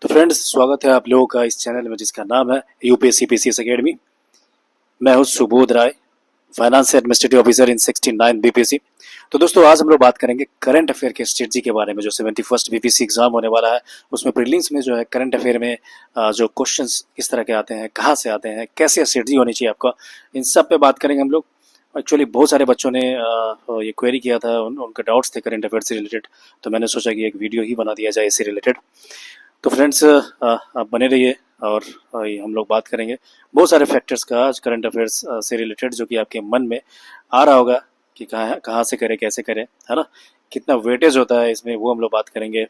तो फ्रेंड्स, स्वागत है आप लोगों का इस चैनल में जिसका नाम है यूपीएससी पीसीएस एकेडमी। मैं हूं Subodh Rai, finance administrative officer in 69 BPSC. तो दोस्तों, आज हम लोग बात करेंगे करंट अफेयर के स्ट्रेटजी के बारे में। जो 71st बीपीएससी एग्जाम होने वाला है, उसमें प्रीलिम्स में जो है करंट अफेयर में जो क्वेश्चंस किस तरह के आते हैं, कहाँ से आते हैं, कैसे स्ट्रेटजी होनी चाहिए आपका, इन सब पे बात करेंगे हम लोग। एक्चुअली बहुत सारे बच्चों ने ये क्वेरी किया था, उनके डाउट्स थे करंट अफेयर से रिलेटेड, तो मैंने सोचा कि एक वीडियो ही बना दिया जाए इससे रिलेटेड। तो फ्रेंड्स, आप बने रहिए और ये हम लोग बात करेंगे बहुत सारे फैक्टर्स का आज करंट अफेयर्स से रिलेटेड, जो कि आपके मन में आ रहा होगा कि कहाँ कहाँ से करें, कैसे करें, है ना, कितना वेटेज होता है इसमें, वो हम लोग बात करेंगे।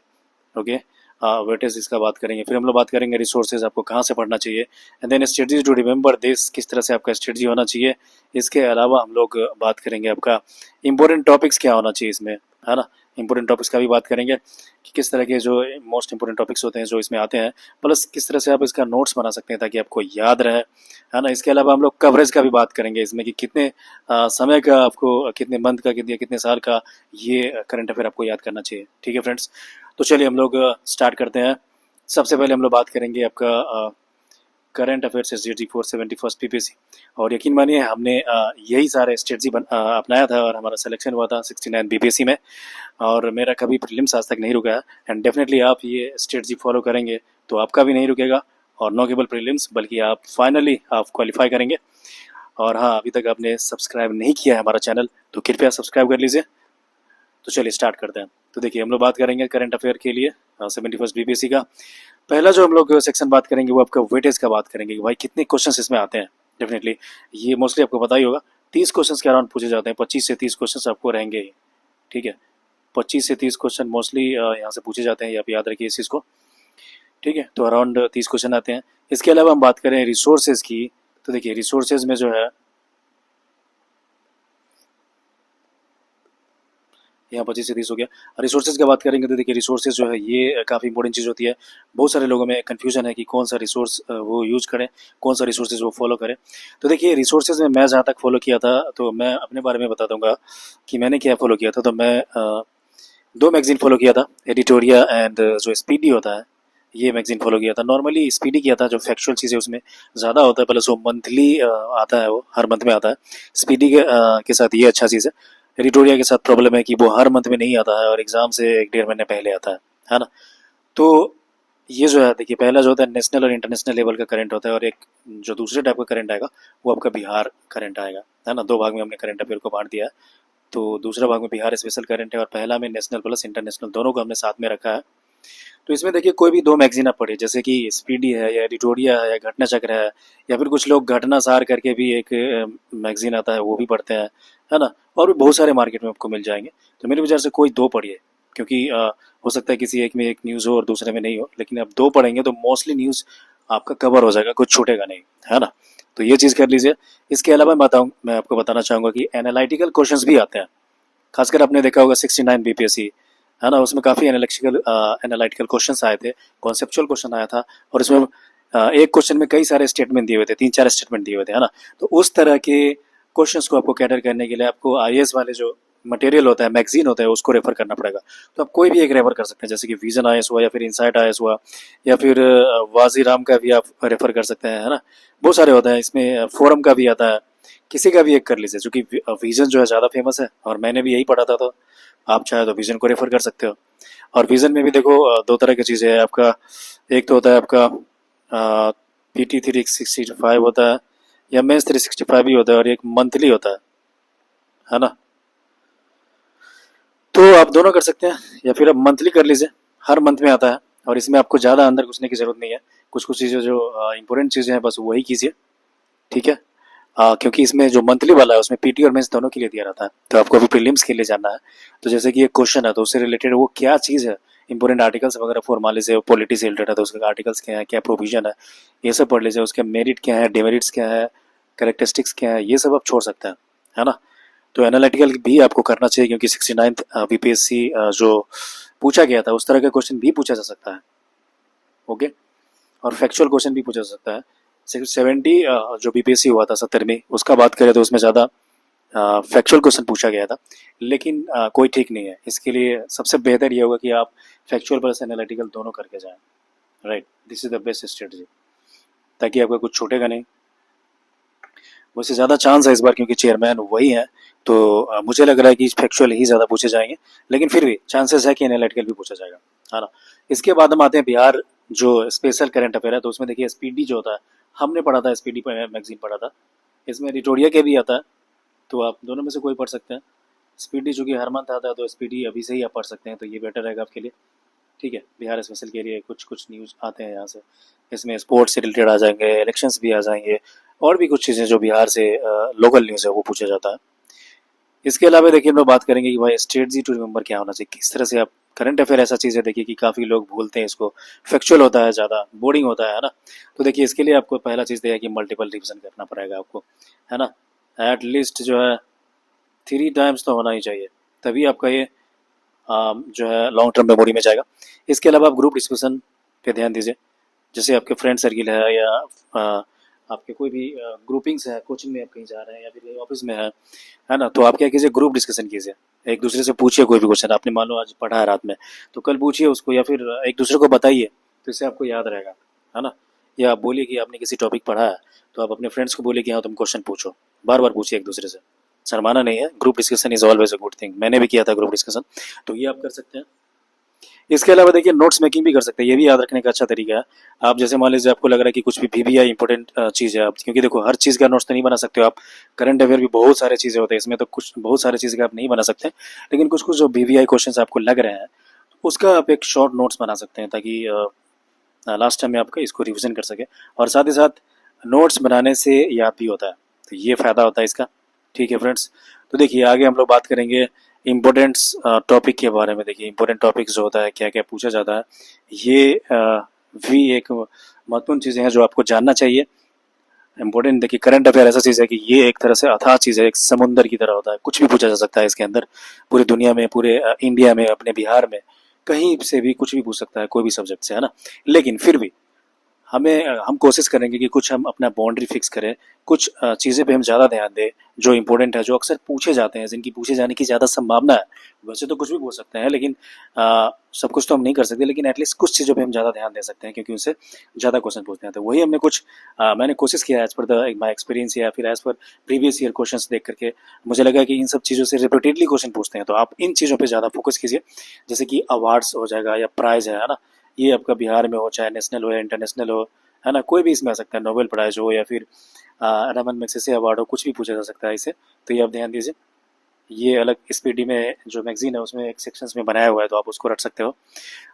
ओके, वेटेज इसका बात करेंगे। फिर हम लोग बात करेंगे रिसोर्सेज, आपको कहाँ से पढ़ना चाहिए, and then strategy to remember this, किस तरह से आपका स्ट्रेटजी होना चाहिए। इसके अलावा हम लोग बात करेंगे आपका इंपॉर्टेंट टॉपिक्स क्या होना चाहिए इसमें, है ना, इंपॉर्टेंट टॉपिक्स का भी बात करेंगे कि किस तरह के जो मोस्ट इंपॉर्टेंट टॉपिक्स होते हैं जो इसमें आते हैं, प्लस किस तरह से आप इसका नोट्स बना सकते हैं ताकि आपको याद रहे, है ना। इसके अलावा हम लोग कवरेज का भी बात करेंगे इसमें कि कितने समय का आपको, कितने मंथ का, कितने साल का ये करंट अफेयर आपको याद करना चाहिए। ठीक है फ्रेंड्स, तो चलिए हम लोग स्टार्ट करते हैं। सबसे पहले हम लोग बात करेंगे आपका करंट अफेयर से जी फॉर 71st पीपीएससी। और यकीन मानिए, हमने यही सारे स्ट्रेटजी अपनाया था और हमारा सिलेक्शन हुआ था 69 बीपीएससी में, और मेरा कभी प्रीलिम्स आज तक नहीं रुका है। एंड डेफिनेटली आप ये स्ट्रेटजी फॉलो करेंगे तो आपका भी नहीं रुकेगा, और नो केवल प्रीलिम्स बल्कि आप फाइनली आप क्वालिफाई करेंगे। और हाँ, अभी तक आपने सब्सक्राइब नहीं किया है हमारा चैनल तो कृपया सब्सक्राइब कर लीजिए। तो चलिए स्टार्ट करते हैं। तो देखिए, हम लोग बात करेंगे करंट अफेयर के लिए 71st बीपीएससी का। पहला जो हम लोग सेक्शन बात करेंगे वो आपका वेटेज का बात करेंगे कि भाई कितने क्वेश्चंस इसमें आते हैं। डेफिनेटली ये मोस्टली आपको पता ही होगा, 30 क्वेश्चंस के अराउंड पूछे जाते हैं, 25 से 30 क्वेश्चंस आपको रहेंगे ही। ठीक है, 25 से 30 क्वेश्चन मोस्टली यहाँ से पूछे जाते हैं, आप याद रखिए इस चीज़ को। ठीक है, तो अराउंड 30 क्वेश्चन आते हैं। इसके अलावा हम बात करें रिसोर्सेज की, तो देखिए रिसोर्सेज में जो है यहाँ 25 से 30 हो गया। रिसोर्सेज की बात करेंगे तो देखिए रिसोर्सेज जो है ये काफ़ी इंपॉर्टेंट चीज़ होती है। बहुत सारे लोगों में कन्फ्यूजन है कि कौन सा रिसोर्स वो यूज करें, कौन सा रिसोर्सेज वो फॉलो करें। तो देखिए रिसोर्सेज में मैं जहाँ तक फॉलो किया था, तो मैं अपने बारे में बता दूंगा कि मैंने क्या फॉलो किया था। तो मैं दो मैगजीन फॉलो किया था, एडिटोरिया एंड जो स्पीडी होता है, ये मैगजीन फॉलो किया था। नॉर्मली स्पीडी किया था, जो फैक्चुअल चीज़ें उसमें ज़्यादा होता है, प्लस वो मंथली आता है, वो हर मंथ में आता है। स्पीडी के साथ ये अच्छा चीज़ है। एडिटोरिया के साथ प्रॉब्लम है कि वो हर मंथ में नहीं आता है और एग्जाम से 1-1.5 महीने पहले आता है ना। तो ये जो है देखिए, पहला जो होता है नेशनल और इंटरनेशनल लेवल का करंट होता है, और एक जो दूसरे टाइप का करंट आएगा वो आपका बिहार करंट आएगा, है ना। दो भाग में हमने करंट अफेयर को बांट दिया है। तो दूसरा भाग में बिहार स्पेशल करंट है और पहला में नेशनल प्लस इंटरनेशनल, दोनों को हमने साथ में रखा है। तो इसमें देखिए कोई भी दो मैगजीन आप पढ़िए, जैसे कि स्पीडी है या एडिटोरिया है या घटना चक्र है, या फिर कुछ लोग घटना सार करके भी एक मैगजीन आता है वो भी पढ़ते हैं, है ना। और भी बहुत सारे मार्केट में आपको मिल जाएंगे। तो मेरे विचार से कोई दो पढ़िए, क्योंकि हो सकता है किसी एक में एक न्यूज़ हो और दूसरे में नहीं हो, लेकिन आप दो पढ़ेंगे तो मोस्टली न्यूज़ आपका कवर हो जाएगा, कुछ छूटेगा नहीं, है ना। तो ये चीज़ कर लीजिए। इसके अलावा मैं आपको बताना चाहूँगा कि एनालिटिकल क्वेश्चंस भी आते हैं। खासकर आपने देखा होगा 69 बीपीएससी, है ना, उसमें काफ़ी एनालिटिकल क्वेश्चंस आए थे, कॉन्सेप्चुअल क्वेश्चन आया था, और इसमें एक क्वेश्चन में कई सारे स्टेटमेंट दिए हुए थे, 3-4 स्टेटमेंट दिए हुए थे, है ना। तो उस तरह के क्वेश्चंस को आपको कैटर करने के लिए आपको आईएएस वाले जो मटेरियल होता है, मैगजीन होता है, उसको रेफर करना पड़ेगा। तो आप कोई भी एक रेफर कर सकते हैं, जैसे कि विजन आईएएस हुआ, या फिर इंसाइट आईएएस हुआ, या फिर वाजी राम का भी आप रेफर कर सकते हैं, है ना। बहुत सारे होते हैं, इसमें फोरम का भी आता है, किसी का भी एक कर लीजिए, क्योंकि विजन जो है ज़्यादा फेमस है और मैंने भी यही पढ़ा था। तो आप चाहे तो विजन को रेफर कर सकते हो। और विजन में भी देखो दो तरह की चीज़ें हैं आपका। एक तो होता है आपका पीटी 365 होता है, या मेंस 365 भी होता है, और एक मंथली होता है ना। तो आप दोनों कर सकते हैं, या फिर आप मंथली कर लीजिए, हर मंथ में आता है, और इसमें आपको ज़्यादा अंदर घुसने की ज़रूरत नहीं है। कुछ कुछ चीज़ें जो इंपॉर्टेंट चीज़ें हैं बस वही कीजिए। ठीक है, क्योंकि इसमें जो मंथली वाला है उसमें पीटी और मेंस दोनों के लिए दिया रहता है, तो आपको अभी प्रीलिम्स के लिए जाना है। तो जैसे कि एक क्वेश्चन है तो उससे रिलेटेड वो क्या चीज़ है, इंपॉर्टेंट आर्टिकल्स वगैरह फॉर से पॉलिटी से रिलेटेड है, तो उसके आर्टिकल्स क्या है, क्या प्रोविजन है, ये सब पढ़ लीजिए। उसके मेरिट क्या है, डिमेरिट्स क्या है, करेक्टरिस्टिक्स क्या है, ये सब आप छोड़ सकते हैं, है ना। तो एनालिटिकल भी आपको करना चाहिए, क्योंकि 69th बीपीएससी जो पूछा गया था उस तरह का क्वेश्चन भी पूछा जा सकता है। ओके, और फैक्चुअल क्वेश्चन भी पूछा जा सकता है। 70 जो बीपीएससी हुआ था 70 में, उसका बात करें तो उसमें ज़्यादा फैक्चुअल क्वेश्चन पूछा गया था, लेकिन कोई ठीक नहीं है। इसके लिए सबसे बेहतर ये होगा कि आप फैक्चुअल प्लस एनालिटिकल दोनों करके जाएं, right, this is the best strategy, ताकि आपका कुछ छूटेगा नहीं। वैसे ज़्यादा चांस है इस बार, क्योंकि चेयरमैन वही है, तो मुझे लग रहा है कि फैक्चुअल ही ज़्यादा पूछे जाएंगे, लेकिन फिर भी चांसेस है कि एनालिटिकल भी पूछा जाएगा, है ना। इसके बाद हम आते हैं बिहार, जो स्पेशल करंट अफेयर है। तो उसमें देखिए एसपीडी जो होता है, हमने पढ़ा था, एसपीडी मैगजीन पढ़ा था, इसमें एडिटोरिया के भी आता है, तो आप दोनों में से कोई पढ़ सकते हैं। स्पीडी चूंकि हर मंथ आता है, तो स्पीडी अभी से ही आप पढ़ सकते हैं, तो ये बेटर रहेगा आपके लिए। ठीक है, बिहार स्पेशल के लिए कुछ कुछ न्यूज़ आते हैं यहाँ से, इसमें स्पोर्ट्स से रिलेटेड आ जाएंगे, इलेक्शंस भी आ जाएंगे, और भी कुछ चीज़ें जो बिहार से लोकल न्यूज़ है वो पूछा जाता है। इसके अलावा देखिए हम लोग बात करेंगे कि भाई स्ट्रेटजी टू रिमेंबर क्या होना चाहिए, किस तरह से आप करंट अफेयर ऐसा चीज़ है देखिए कि काफ़ी लोग भूलते हैं इसको, फैक्चुअल होता है, ज़्यादा बोरिंग होता है ना। तो देखिए इसके लिए आपको पहला चीज़ है कि मल्टीपल रिविजन करना पड़ेगा आपको, है ना। एटलीस्ट जो है 3 टाइम्स तो होना ही चाहिए, तभी आपका ये जो है लॉन्ग टर्म मेमोरी में जाएगा। इसके अलावा आप ग्रुप डिस्कशन पे ध्यान दीजिए, जैसे आपके फ्रेंड सर्किल है, या आपके कोई भी ग्रुपिंग्स है, कोचिंग में आप कहीं जा रहे हैं या फिर ऑफिस में है ना, तो आप क्या कीजिए, ग्रुप डिस्कशन कीजिए, एक दूसरे से पूछिए कोई भी क्वेश्चन आपने मान लो आज पढ़ा है रात में, तो कल पूछिए उसको, या फिर एक दूसरे को बताइए, तो इससे आपको याद रहेगा, है ना। या आप बोलिए कि आपने किसी टॉपिक पढ़ा है, तो आप अपने फ्रेंड्स को बोलिए कि हाँ तुम क्वेश्चन पूछो, बार बार पूछिए एक दूसरे से, शर्माना नहीं है। Group discussion is always a good thing, मैंने भी किया था ग्रुप डिस्कशन, तो ये आप कर सकते हैं। इसके अलावा देखिए नोट्स मेकिंग भी कर सकते हैं, ये भी याद रखने का अच्छा तरीका है। आप जैसे मान लीजिए आपको लग रहा है कि कुछ भी वीवीआई इंपॉर्टेंट चीज़ है, आप क्योंकि देखो हर चीज़ का नोट्स तो नहीं बना सकते हो आप, करंट अफेयर भी बहुत सारे चीज़ें होते हैं इसमें, तो कुछ बहुत सारे चीज़ें का आप नहीं बना सकते, लेकिन कुछ कुछ जो वीवीआई क्वेश्चन आपको लग रहे हैं, उसका आप एक शॉर्ट नोट्स बना सकते हैं, ताकि लास्ट टाइम में आपका इसको रिविजन कर सके, और साथ ही साथ नोट्स बनाने से याद भी होता है, तो ये फ़ायदा होता है इसका। ठीक है फ्रेंड्स, तो देखिए आगे हम लोग बात करेंगे इम्पोर्टेंट्स टॉपिक के बारे में। देखिए इंपॉर्टेंट टॉपिक जो होता है, क्या क्या पूछा जाता है, ये भी एक महत्वपूर्ण चीज़ें हैं जो आपको जानना चाहिए। इम्पोर्टेंट देखिए करंट अफेयर ऐसा चीज़ है कि ये एक तरह से अथाह चीज़ है, एक समुंदर की तरह होता है, कुछ भी पूछा जा सकता है इसके अंदर, पूरी दुनिया में, पूरे इंडिया में, अपने बिहार में, कहीं से भी कुछ भी पूछ सकता है, कोई भी सब्जेक्ट से, है ना। लेकिन फिर भी हम कोशिश करेंगे कि कुछ हम अपना बाउंड्री फिक्स करें, कुछ चीज़ें पे हम ज़्यादा ध्यान दें जो इंपॉर्टेंट है, जो अक्सर पूछे जाते हैं, जिनकी पूछे जाने की ज़्यादा संभावना है। वैसे तो कुछ भी पूछ सकते हैं, लेकिन सब कुछ तो हम नहीं कर सकते, लेकिन एटलीस्ट कुछ चीज़ों पे हम ज़्यादा ध्यान दे सकते हैं, क्योंकि उनसे ज़्यादा क्वेश्चन पूछते हैं। तो वही हमने कुछ मैंने कोशिश किया as per the my experience, या फिर as per previous year question देख करके मुझे लगा कि इन सब चीज़ों से रिपीटेडली क्वेश्चन पूछते हैं, तो आप इन चीज़ों पर ज़्यादा फोकस कीजिए, जैसे कि अवार्ड्स हो जाएगा या प्राइज़ है ना, ये आपका बिहार में हो, चाहे नेशनल हो या इंटरनेशनल हो, है ना, कोई भी इसमें आ सकता है, नोबेल प्राइज हो या फिर रमन मैग्सेसे अवार्ड हो, कुछ भी पूछा जा सकता है इसे, तो ये आप ध्यान दीजिए। ये अलग स्पीडी में जो मैगजीन है उसमें एक सेक्शंस में बनाया हुआ है, तो आप उसको रख सकते हो।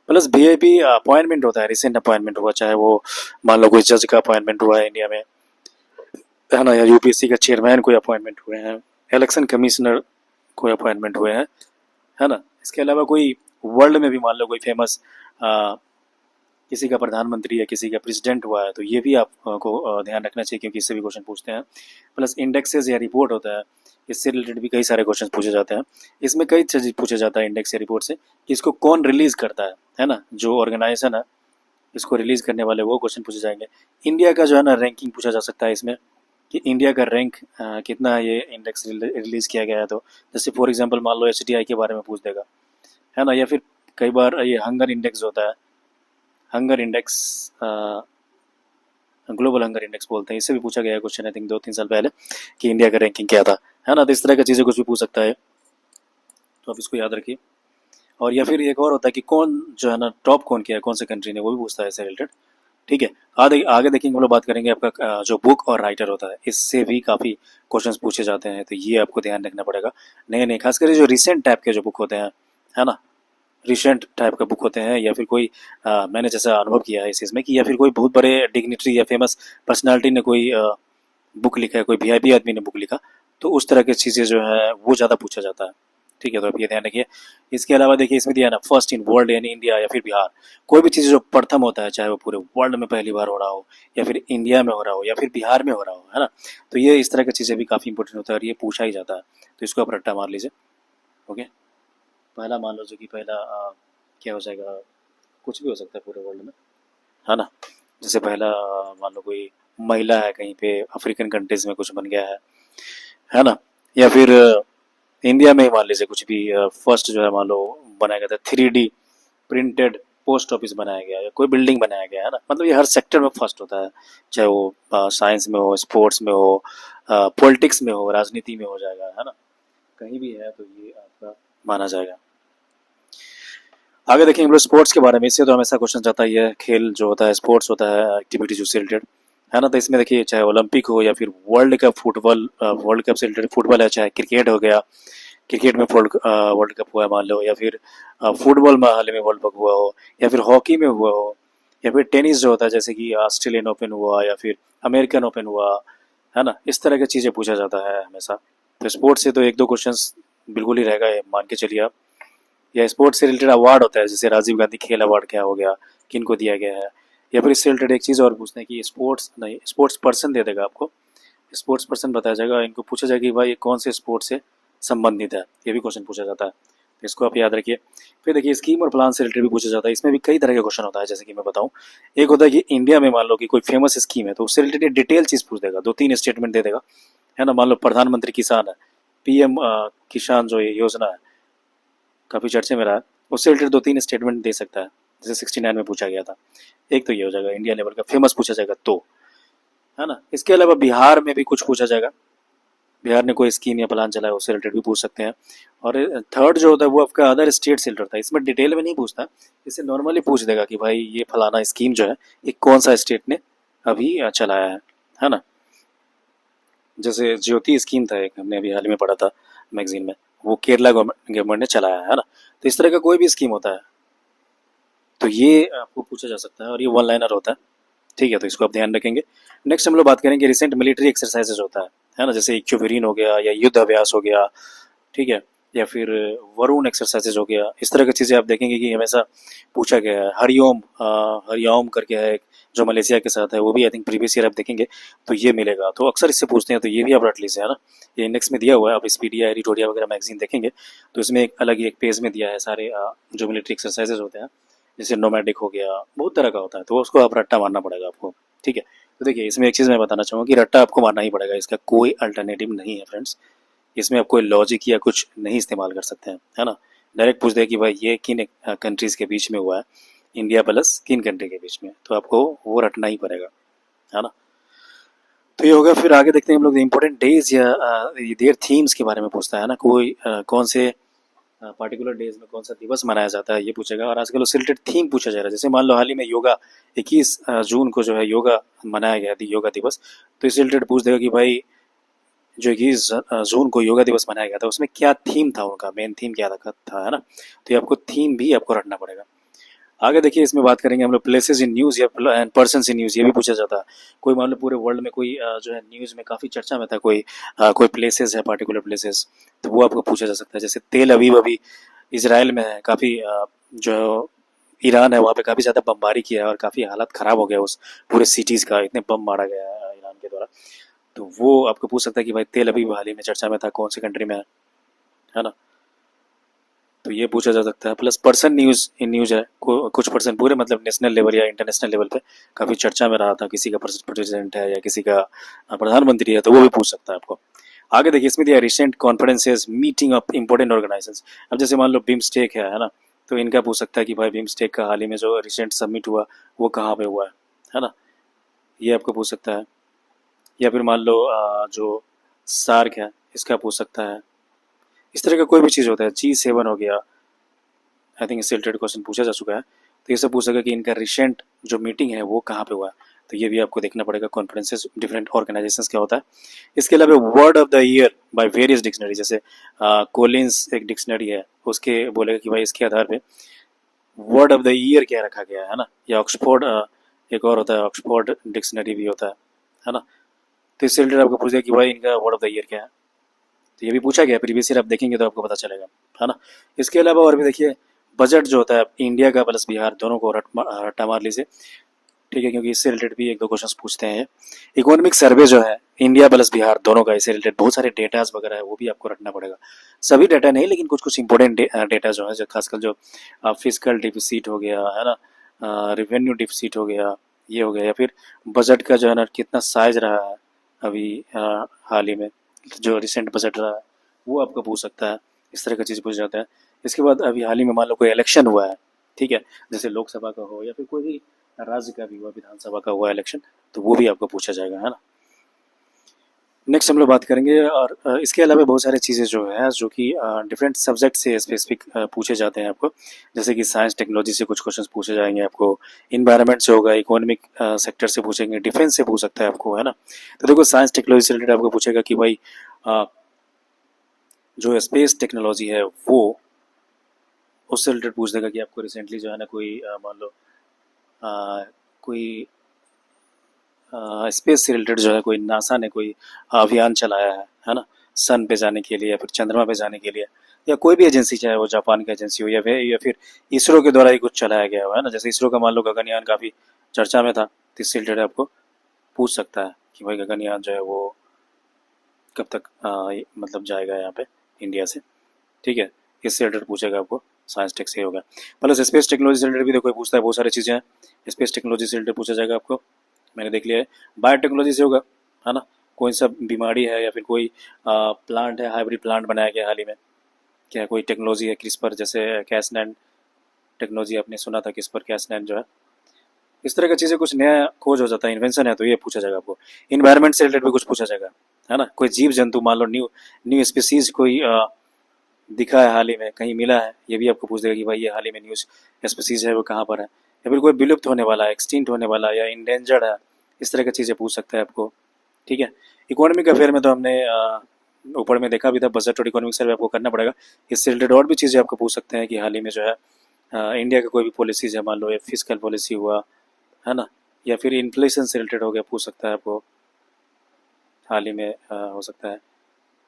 प्लस वीआईपी अपॉइंटमेंट होता है, रिसेंट अपॉइंटमेंट हुआ, चाहे वो मान लो कोई जज का अपॉइंटमेंट हुआ है इंडिया में, है ना, या यूपीएससी का चेयरमैन कोई अपॉइंटमेंट हुए हैं, इलेक्शन कमिश्नर कोई अपॉइंटमेंट हुए हैं, है ना। इसके अलावा कोई वर्ल्ड में भी मान लो कोई फेमस किसी का प्रधानमंत्री या किसी का प्रेसिडेंट हुआ है, तो ये भी आपको ध्यान रखना चाहिए, क्योंकि इससे भी क्वेश्चन पूछते हैं। प्लस इंडेक्सेस या रिपोर्ट होता है, इससे रिलेटेड भी कई सारे क्वेश्चन पूछे जाते हैं। इसमें कई चीज़ पूछा जाता है इंडेक्स या रिपोर्ट से, कि इसको कौन रिलीज करता है ना, जो ऑर्गेनाइजेशन है इसको रिलीज करने वाले, वो क्वेश्चन पूछे जाएंगे। इंडिया का जो है ना रैंकिंग पूछा जा सकता है इसमें, कि इंडिया का रैंक कितना है, ये इंडेक्स रिलीज किया गया है, तो जैसे फॉर एग्जांपल मान लो एचडीआई के बारे में पूछ देगा, है ना, या फिर कई बार ये हंगर इंडेक्स होता है, hunger index, global hunger index बोलते हैं, इससे भी पूछा गया है क्वेश्चन, आई थिंक 2-3 साल पहले, कि इंडिया का रैंकिंग क्या था, है ना। तो इस तरह की चीज़ें कुछ भी पूछ सकता है, तो आप इसको याद रखिए। और या फिर एक और होता है कि कौन जो है ना टॉप कौन किया है, कौन से कंट्री ने, वो भी पूछता है इससे रिलेटेड। ठीक है, आगे आगे देखेंगे हम लोग, बात करेंगे आपका जो बुक और राइटर होता है, इससे भी काफ़ी क्वेश्चंस पूछे जाते हैं, तो ये आपको ध्यान रखना पड़ेगा। नए नए खासकर जो रिसेंट टाइप के जो बुक होते हैं, है ना, रिसेंट टाइप का बुक होते हैं, या फिर कोई मैंने जैसा अनुभव किया है इस चीज़ में, कि या फिर कोई बहुत बड़े डिग्निटरी या फेमस पर्सनालिटी ने कोई बुक लिखा है, कोई वीआईपी आदमी ने बुक लिखा, तो उस तरह की चीज़ें जो है वो ज़्यादा पूछा जाता है। ठीक है, तो आप ये ध्यान रखिए। इसके अलावा देखिए इसमें दिया ना फर्स्ट इन वर्ल्ड, यानी इंडिया या फिर बिहार, कोई भी चीज़ जो प्रथम होता है, चाहे वो पूरे वर्ल्ड में पहली बार हो रहा हो, या फिर इंडिया में हो रहा हो, या फिर बिहार में हो रहा हो, है ना, तो ये इस तरह की चीज़ें भी काफ़ी इंपॉर्टेंट होता है, और ये पूछा ही जाता है, तो इसको आप रट्टा मार लीजिए। ओके, पहला मान लो जो कि पहला क्या हो जाएगा, कुछ भी हो सकता है पूरे वर्ल्ड में, है ना। जैसे पहला मान लो कोई महिला है कहीं पे अफ्रीकन कंट्रीज में कुछ बन गया है ना, या फिर इंडिया में ही मान लीजिए कुछ भी फर्स्ट जो है मान लो बनाया गया था 3D प्रिंटेड पोस्ट ऑफिस बनाया गया या कोई बिल्डिंग बनाया गया है ना, मतलब ये हर सेक्टर में फर्स्ट होता है, चाहे वो साइंस में हो, स्पोर्ट्स में हो, पॉलिटिक्स में हो, राजनीति में हो जाएगा, है ना, कहीं भी है तो ये आपका माना जाएगा। आगे देखेंगे हम लोग स्पोर्ट्स के बारे में। इससे तो हमेशा क्वेश्चन जाता ही है, खेल जो होता है, स्पोर्ट्स होता है, एक्टिविटी जो से रिलेटेड है ना, तो इसमें देखिए चाहे ओलंपिक हो या फिर world cup football, world cup से रिलेटेड फुटबॉल है, चाहे क्रिकेट हो गया, क्रिकेट में वर्ल्ड कप हुआ है मान लो, या फिर फुटबॉल में हाल ही में वर्ल्ड कप हुआ हो, या फिर हॉकी में हुआ हो, या फिर टेनिस जो होता है जैसे कि ऑस्ट्रेलियन ओपन हुआ या फिर अमेरिकन ओपन हुआ, है ना, इस तरह की चीज़ें पूछा जाता है हमेशा। तो स्पोर्ट्स से तो एक दो क्वेश्चंस बिल्कुल ही रहेगा, ये मान के चलिए आप। या स्पोर्ट्स से रिलेटेड अवार्ड होता है, जैसे राजीव गांधी खेल अवार्ड क्या हो गया, किन को दिया गया है, या फिर इससे रिलेटेड एक चीज़ और पूछते हैं कि स्पोर्ट्स नहीं, स्पोर्ट्स पर्सन दे देगा आपको, स्पोर्ट्स पर्सन बताया जाएगा, इनको पूछा जाएगा कि भाई ये कौन से स्पोर्ट्स से संबंधित है, ये भी क्वेश्चन पूछा जाता है, तो इसको आप याद रखिए। फिर देखिए स्कीम और प्लान से रिलेटेड भी पूछा जाता है, इसमें भी कई तरह के क्वेश्चन होता है, जैसे कि मैं बताऊं, एक होता है कि इंडिया में मान लो कि कोई फेमस स्कीम है तो उससे रिलेटेड डिटेल चीज़ पूछ देगा, दो तीन स्टेटमेंट दे देगा, है ना, मान लो प्रधानमंत्री किसान है, पीएम किसान जो ये योजना है काफ़ी चर्चे में रहा है, उससे रिलेटेड दो तीन स्टेटमेंट दे सकता है, जैसे 69 में पूछा गया था। एक तो ये हो जाएगा इंडिया लेवल का फेमस पूछा जाएगा तो, है ना। इसके अलावा बिहार में भी कुछ पूछा जाएगा, बिहार ने कोई स्कीम या प्लान चलाया उससे रिलेटेड भी पूछ सकते हैं। और थर्ड जो होता है वो आपका अदर स्टेट से रिलेटेड था, इसमें डिटेल में नहीं पूछता, इसे नॉर्मली पूछ देगा कि भाई ये फलाना स्कीम जो है ये कौन सा स्टेट ने अभी चलाया है ना। जैसे ज्योति स्कीम था एक, हमने अभी हाल ही में पढ़ा था मैगजीन में, वो केरला गवर्नमेंट ने चलाया है ना। तो इस तरह का कोई भी स्कीम होता है तो ये आपको पूछा जा सकता है, और ये वन लाइनर होता है, ठीक है, तो इसको आप ध्यान रखेंगे। नेक्स्ट हम लोग बात करेंगे रिसेंट मिलिट्री एक्सरसाइजेज होता है ना, जैसे इक्विवेरिन हो गया या युद्ध अभ्यास हो गया, ठीक है, या फिर वरुण एक्सरसाइजेज हो गया, इस तरह की चीज़ें आप देखेंगे कि हमेशा पूछा गया है। हरिओम हरिओम करके है एक, जो मलेशिया के साथ है, वो भी आई थिंक प्रीवियस ईयर आप देखेंगे तो ये मिलेगा, तो अक्सर इससे पूछते हैं, तो ये भी आप रट लीजिए, है ना, ये इंडेक्स में दिया हुआ है, आप स्पीडिया एडिटोरिया वगैरह मैगजीन देखेंगे तो इसमें एक अलग ही एक पेज में दिया है सारे जो मिलिट्री एक्सरसाइजेज होते हैं, जैसे नोमैडिक हो गया, बहुत तरह का होता है, तो उसको आप रट्टा मारना पड़ेगा आपको, ठीक है। तो देखिए इसमें एक चीज़ मैं बताना चाहूँगा कि रट्टा आपको मारना ही पड़ेगा, इसका कोई अल्टरनेटिव नहीं है फ्रेंड्स, इसमें आप कोई लॉजिक या कुछ नहीं इस्तेमाल कर सकते हैं, है ना। डायरेक्ट पूछ दे कि भाई ये किन कंट्रीज के बीच में हुआ है, इंडिया प्लस किन कंट्री के बीच में, तो आपको वो रटना ही पड़ेगा, है ना। तो ये होगा। फिर आगे देखते हैं हम लोग इंपॉर्टेंट डेज या देयर थीम्स के बारे में पूछता है ना, कोई कौन से पार्टिकुलर डेज में कौन सा दिवस मनाया जाता है ये पूछेगा, और आजकल उससे रिलेटेड थीम पूछा जा रहा है, जैसे मान लो हाल ही में योगा 21 जून को जो है योगा मनाया गया था, योगा दिवस, तो इससे रिलेटेड पूछ देगा कि भाई जो 21 जून को योगा दिवस मनाया गया था उसमें क्या थीम था, उनका मेन थीम क्या था, है ना। तो ये आपको थीम भी आपको रखना पड़ेगा। आगे देखिए इसमें बात करेंगे हम लोग प्लेसेस इन न्यूज़ या पर्सन इन न्यूज़, ये भी पूछा जाता है। कोई मान लो पूरे वर्ल्ड में कोई जो है न्यूज़ में काफ़ी चर्चा में था, कोई प्लेसेस है, पार्टिकुलर प्लेसेस, तो वो आपको पूछा जा सकता है। जैसे तेल अवीव अभी इसराइल में है, काफ़ी जो ईरान है वहाँ पे काफ़ी ज़्यादा बमबारी किया है और काफ़ी हालत ख़राब हो गया उस पूरे सिटीज़ का, इतने बम मारा गया है ईरान के द्वारा। तो वो आपको पूछ सकता है कि भाई तेल अवीव हाल ही में चर्चा में था, कौन सी कंट्री में है ना। तो ये पूछा जा सकता है। Plus person news in news है, कुछ पर्सन पूरे मतलब नेशनल लेवल या इंटरनेशनल लेवल पे काफ़ी चर्चा में रहा था, किसी का प्रेसिडेंट है या किसी का प्रधानमंत्री है, तो वो भी पूछ सकता है आपको। आगे देखिए इसमें दिया recent conferences meeting of important organisations. अब जैसे मान लो बिम्स्टेक है ना, तो इनका पूछ सकता है कि भाई बिम्स्टेक का हाल ही में जो रिसेंट समिट हुआ वो कहाँ पे हुआ है ना, ये आपको पूछ सकता है। या फिर मान लो जो सार्क है इसका पूछ सकता है। इस तरह का कोई भी चीज़ होता है, G7 हो गया, आई थिंक इससे रिलेटेड क्वेश्चन पूछा जा चुका है, तो ये सब पूछ सका कि इनका रिसेंट जो मीटिंग है वो कहाँ पे हुआ है, तो ये भी आपको देखना पड़ेगा। कॉन्फ्रेंसेस डिफरेंट ऑर्गेनाइजेशंस क्या होता है। इसके अलावा word of the year by various dictionary, जैसे कोलिंस एक डिक्शनरी है, उसके बोलेगा कि भाई इसके आधार पे वर्ड ऑफ द ईयर क्या रखा गया है ना, या ऑक्सफोर्ड एक और होता है ऑक्सफोर्ड डिक्शनरी भी होता है ना। तो इससे रिलेटेड आपको पूछेगा कि भाई इनका वर्ड ऑफ द ईयर क्या है, तो ये भी पूछा गया प्रीवियस ईयर, आप देखेंगे तो आपको पता चलेगा, है ना। इसके अलावा और भी देखिए बजट जो होता है इंडिया का प्लस बिहार दोनों को रट्टा मार लीजिए, ठीक है, क्योंकि इससे रिलेटेड भी एक दो क्वेश्चंस पूछते हैं। इकोनॉमिक सर्वे जो है इंडिया प्लस बिहार दोनों का, इससे रिलेटेड बहुत सारे डेटाज वगैरह है वो भी आपको रखना पड़ेगा। सभी डेटा नहीं, लेकिन कुछ कुछ इंपॉर्टेंट डेटा जो है, जो खासकर जो फिजिकल डिफिसिट हो गया है ना, रेवेन्यू डिफिसिट हो गया, ये हो गया, या फिर बजट का जो है ना कितना साइज रहा है अभी हाल ही में जो रिसेंट बजट रहा है, वो आपको पूछ सकता है। इस तरह का चीज़ पूछ जाता है। इसके बाद अभी हाल ही में मान लो कोई इलेक्शन हुआ है, ठीक है, जैसे लोकसभा का हो या फिर कोई भी राज्य का भी हुआ, विधानसभा का हुआ इलेक्शन, तो वो भी आपको पूछा जाएगा, है ना। नेक्स्ट हम लोग बात करेंगे, और इसके अलावा बहुत सारी चीज़ें जो है जो कि डिफरेंट सब्जेक्ट से स्पेसिफिक पूछे जाते हैं आपको, जैसे कि साइंस टेक्नोलॉजी से कुछ क्वेश्चंस पूछे जाएंगे आपको, इन्वायरमेंट से होगा, इकोनॉमिक सेक्टर से पूछेंगे, डिफेंस से पूछ सकता है आपको, है ना। तो देखो साइंस टेक्नोलॉजी से रिलेटेड आपको पूछेगा कि भाई अ, जो स्पेस टेक्नोलॉजी है वो, उससे रिलेटेड पूछ देगा कि आपको रिसेंटली जो है ना कोई मान लो कोई स्पेस से रिलेटेड जो है कोई नासा ने कोई अभियान चलाया है ना, सन पे जाने के लिए या फिर चंद्रमा पे जाने के लिए, या कोई भी एजेंसी, चाहे वो जापान की एजेंसी हो या फिर इसरो के द्वारा ही कुछ चलाया गया हो, है ना। जैसे इसरो का मान लो गगनयान काफ़ी चर्चा में था, तो इससे रिलेटेड आपको पूछ सकता है कि भाई गगनयान जो है वो कब तक मतलब जाएगा यहाँ पे इंडिया से, ठीक है। इससे रिलेटेड पूछेगा आपको, साइंस टेक से होगा। प्लस स्पेस टेक्नोलॉजी से रिलेटेड भी देखो पूछता है, बहुत सारी चीज़ें हैं स्पेस टेक्नोलॉजी से रिलेटेड पूछा जाएगा आपको, मैंने देख लिया है। बायोटेक्नोलॉजी से होगा, है ना, कोई सा बीमारी है या फिर कोई प्लांट है, हाइब्रिड प्लांट बनाया गया हाल ही में, क्या कोई टेक्नोलॉजी है क्रिस्पर, जैसे कैसनैन टेक्नोलॉजी आपने सुना था, क्रिस्पर कैसनैन जो है, इस तरह की चीज़ें कुछ नया खोज हो जाता है, इन्वेंशन है, तो ये पूछा जाएगा आपको। इन्वायरमेंट से रिलेटेड भी कुछ पूछा जाएगा, है ना, कोई जीव जंतु मान लो न्यू न्यू स्पीसीज कोई दिखा है हाल ही में, कहीं मिला है, ये भी आपको पूछ देगा कि भाई ये हाल ही में न्यूज़ स्पीसीज है वो कहाँ पर है, या फिर कोई विलुप्त होने वाला है, एक्सटिंक्ट होने वाला है या इंडेंजर्ड है, इस तरह की चीज़ें पूछ सकता है आपको, ठीक है। इकोनॉमिक अफेयर में तो हमने ऊपर में देखा भी था, बजट और इकोनॉमिक सर्वे आपको करना पड़ेगा। इससे रिलेटेड और भी चीज़ें आपको पूछ सकते हैं कि हाल ही में जो है इंडिया का कोई भी पॉलिसीज है, मान लो ये फिजिकल पॉलिसी हुआ, है ना, या फिर इन्फ्लेशन से रिलेटेड हो गया, पूछ सकता है आपको, हाल ही में हो सकता है।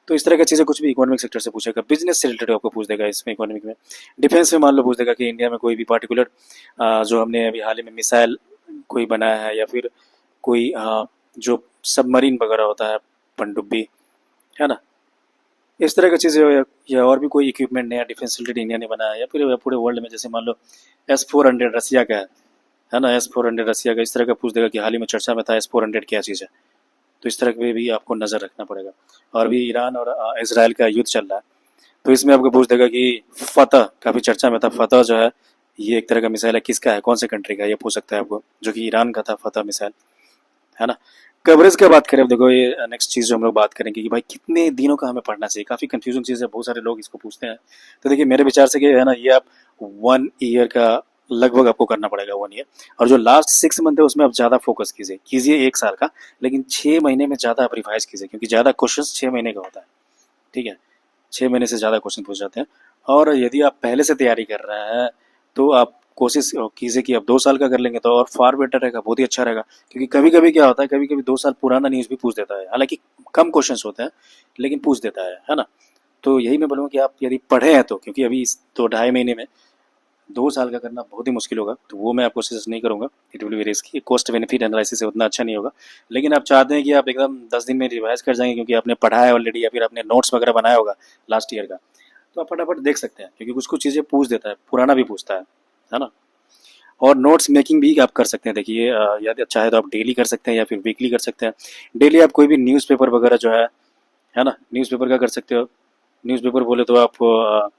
तो इस तरह की चीज़ें कुछ भी इकोनॉमिक सेक्टर से पूछेगा। बिजनेस से रिलेटेड आपको पूछ देगा इसमें, इकोनॉमिक में। डिफेंस में मान लो पूछ देगा कि इंडिया में कोई भी पार्टिकुलर जो हमने अभी हाल ही में मिसाइल कोई बनाया है, या फिर कोई जो सबमरीन वगैरह होता है, पनडुब्बी, है ना, इस तरह की चीज़ें हो, या और भी कोई इक्विपमेंट नया डिफेंस रिलेटेड इंडिया ने बनाया है, या फिर पूरे वर्ल्ड में, जैसे मान लो S-400 रसिया का है ना, S-400 रसिया का, इस तरह का पूछ देगा कि हाल ही में चर्चा में था S-400 क्या चीज़ है, तो इस तरह पे भी आपको नज़र रखना पड़ेगा। और भी ईरान और इसराइल का युद्ध चल रहा है, तो इसमें आपको पूछ देगा कि फतह काफ़ी चर्चा में था, फतह जो है ये एक तरह का मिसाइल है, किसका है, कौन से कंट्री का है, ये पूछ सकता है आपको, जो कि ईरान का था फतह मिसाइल, है ना। कवरेज की बात करें, अब देखो ये नेक्स्ट चीज़ जो हम लोग बात करेंगे कि भाई कितने दिनों का हमें पढ़ना चाहिए, काफ़ी कंफ्यूजन चीज़ है, बहुत सारे लोग इसको पूछते हैं। तो देखिए मेरे विचार से कि है ना, ये आप 1 ईयर का लगभग आपको करना पड़ेगा, 1 ईयर। और जो लास्ट 6 मंथ है उसमें आप ज़्यादा फोकस कीजिए 1 साल का, लेकिन 6 महीने में ज़्यादा आप रिवाइज कीजिए, क्योंकि ज़्यादा क्वेश्चन 6 महीने का होता है, ठीक है। 6 महीने से ज़्यादा क्वेश्चन पूछ जाते हैं। और यदि आप पहले से तैयारी कर रहे हैं तो आप कोशिश कीजिए कि आप 2 साल का कर लेंगे तो और फार बेटर रहेगा, बहुत ही अच्छा रहेगा। क्योंकि कभी कभी क्या होता है, कभी कभी 2 साल पुराना न्यूज़ भी पूछ देता है, हालांकि कम क्वेश्चन होते हैं लेकिन पूछ देता है ना। तो यही मैं बोलूँगा कि आप यदि पढ़े हैं तो, क्योंकि अभी इस 2 ढाई महीने में 2 साल का करना बहुत ही मुश्किल होगा, तो वो मैं आपको सजेस्ट नहीं करूँगा, it will be risky, cost benefit analysis से उतना अच्छा नहीं होगा। लेकिन आप चाहते हैं कि आप एकदम 10 दिन में रिवाइज कर जाएंगे क्योंकि आपने पढ़ा है ऑलरेडी, या फिर आपने नोट्स वगैरह बनाया होगा लास्ट ईयर का, तो आप फटाफट देख सकते हैं, क्योंकि कुछ कुछ चीज़ें पूछ देता है, पुराना भी पूछता है ना। और नोट्स मेकिंग भी आप कर सकते हैं, देखिए या चाहे तो आप डेली कर सकते हैं या फिर वीकली कर सकते हैं। डेली आप कोई भी न्यूज़पेपर वगैरह जो है ना, न्यूज़पेपर का कर सकते हो। न्यूज़पेपर बोले तो आप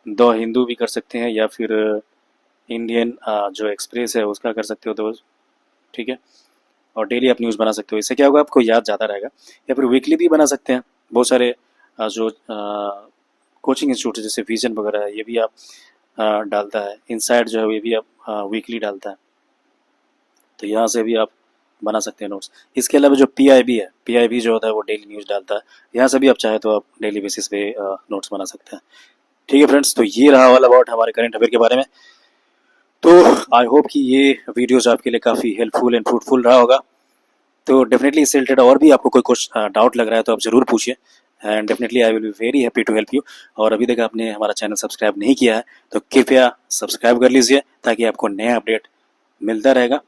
द हिंदू भी कर सकते हैं, या फिर इंडियन जो एक्सप्रेस है उसका कर सकते हो, तो ठीक है। और डेली आप न्यूज़ बना सकते हो, इससे क्या होगा, आपको याद ज़्यादा रहेगा। या फिर वीकली भी बना सकते हैं, बहुत सारे जो कोचिंग इंस्टीट्यूट है जैसे विजन वगैरह है, ये भी आप डालता है, इनसाइड जो है ये भी आप वीकली डालता है, तो यहाँ से भी आप बना सकते हैं नोट्स। इसके अलावा जो PIB है, PIB जो होता है वो डेली न्यूज़ डालता है, यहाँ से भी आप चाहे तो आप डेली बेसिस पे नोट्स बना सकते हैं, ठीक है फ्रेंड्स। तो ये रहा वाला अबाउट हमारे करंट अफेयर के बारे में। तो आई होप कि ये वीडियोज़ आपके लिए काफ़ी हेल्पफुल एंड फ्रूटफुल रहा होगा। तो डेफिनेटली इससे रिलेटेड और भी आपको कोई क्वेश्चन डाउट लग रहा है तो आप ज़रूर पूछिए, and definitely I will be very happy to help you. और अभी तक आपने हमारा चैनल सब्सक्राइब नहीं किया है तो कृपया सब्सक्राइब कर लीजिए, ताकि आपको नया अपडेट मिलता रहेगा।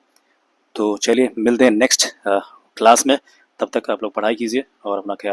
तो चलिए मिलते हैं नेक्स्ट क्लास में, तब तक आप लोग पढ़ाई कीजिए और अपना ख्याल